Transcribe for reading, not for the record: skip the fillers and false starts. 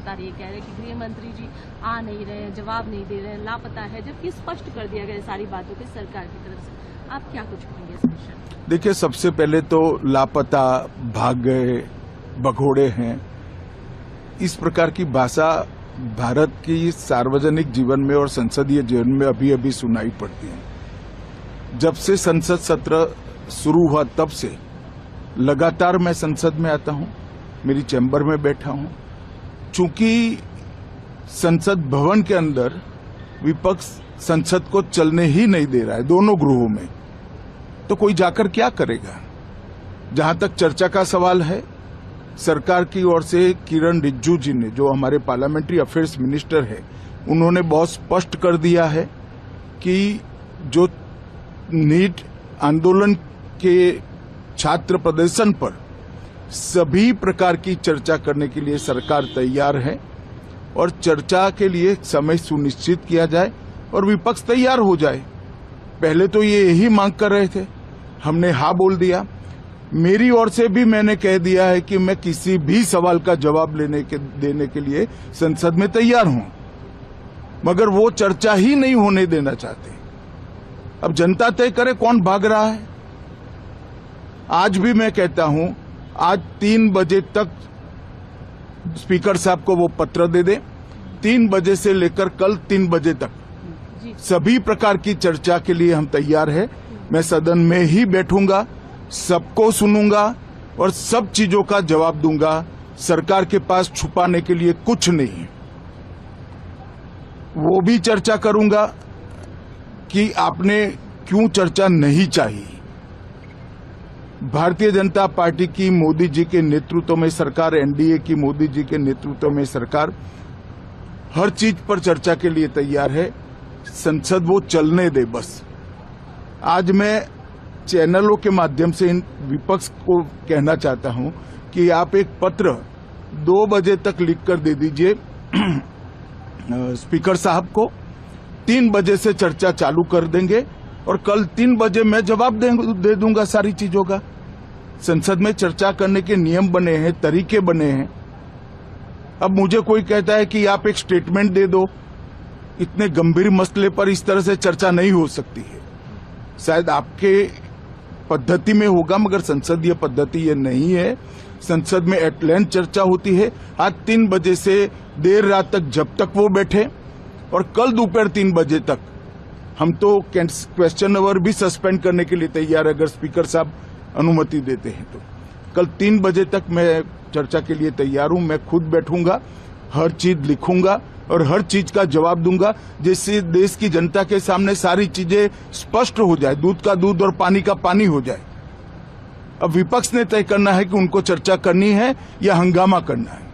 लगातार ये कह रहे हैं कि गृह मंत्री जी आ नहीं रहे हैं, जवाब नहीं दे रहे हैं, लापता है, जबकि स्पष्ट कर दिया गया सारी बातों की सरकार की तरफ से। आप क्या कुछ कहेंगे इस विषय में? देखिए, सबसे पहले तो लापता, भाग गए, भगोड़े हैं, इस प्रकार की भाषा भारत की सार्वजनिक जीवन में और संसदीय जीवन में अभी अभी सुनाई पड़ती है। जब से संसद सत्र शुरू हुआ तब से लगातार मैं संसद में आता हूं, मेरी चैम्बर में बैठा हूं। चूंकि संसद भवन के अंदर विपक्ष संसद को चलने ही नहीं दे रहा है, दोनों गृहों में, तो कोई जाकर क्या करेगा? जहां तक चर्चा का सवाल है, सरकार की ओर से किरण रिजिजू जी ने, जो हमारे पार्लियामेंट्री अफेयर्स मिनिस्टर है, उन्होंने बहुत स्पष्ट कर दिया है कि जो नीट आंदोलन के छात्र प्रदर्शन पर सभी प्रकार की चर्चा करने के लिए सरकार तैयार है और चर्चा के लिए समय सुनिश्चित किया जाए और विपक्ष तैयार हो जाए। पहले तो ये यही मांग कर रहे थे, हमने हाँ बोल दिया। मेरी ओर से भी मैंने कह दिया है कि मैं किसी भी सवाल का जवाब देने के लिए संसद में तैयार हूं, मगर वो चर्चा ही नहीं होने देना चाहते। अब जनता तय करे कौन भाग रहा है। आज भी मैं कहता हूं, आज 3 बजे तक स्पीकर साहब को वो पत्र दे दे, 3 बजे से लेकर कल 3 बजे तक सभी प्रकार की चर्चा के लिए हम तैयार हैं। मैं सदन में ही बैठूंगा, सबको सुनूंगा और सब चीजों का जवाब दूंगा। सरकार के पास छुपाने के लिए कुछ नहीं है। वो भी चर्चा करूंगा कि आपने क्यों चर्चा नहीं चाहिए। भारतीय जनता पार्टी की मोदी जी के नेतृत्व में सरकार, एनडीए की मोदी जी के नेतृत्व में सरकार हर चीज पर चर्चा के लिए तैयार है। संसद वो चलने दे बस। आज मैं चैनलों के माध्यम से इन विपक्ष को कहना चाहता हूं कि आप एक पत्र 2 बजे तक लिखकर दे दीजिए स्पीकर साहब को। 3 बजे से चर्चा चालू कर देंगे और कल 3 बजे मैं जवाब दे दूंगा सारी चीजों का। संसद में चर्चा करने के नियम बने हैं, तरीके बने हैं। अब मुझे कोई कहता है कि आप एक स्टेटमेंट दे दो, इतने गंभीर मसले पर इस तरह से चर्चा नहीं हो सकती है। शायद आपके पद्धति में होगा, मगर संसदीय पद्धति ये नहीं है। संसद में एट लेंथ चर्चा होती है। आज 3 बजे से देर रात तक, जब तक वो बैठे, और कल दोपहर 3 बजे तक हम तो क्वेश्चन आवर भी सस्पेंड करने के लिए तैयार है, अगर स्पीकर साहब अनुमति देते हैं तो। कल 3 बजे तक मैं चर्चा के लिए तैयार हूं। मैं खुद बैठूंगा, हर चीज लिखूंगा और हर चीज का जवाब दूंगा, जिससे देश की जनता के सामने सारी चीजें स्पष्ट हो जाए, दूध का दूध और पानी का पानी हो जाए। अब विपक्ष ने तय करना है कि उनको चर्चा करनी है या हंगामा करना है।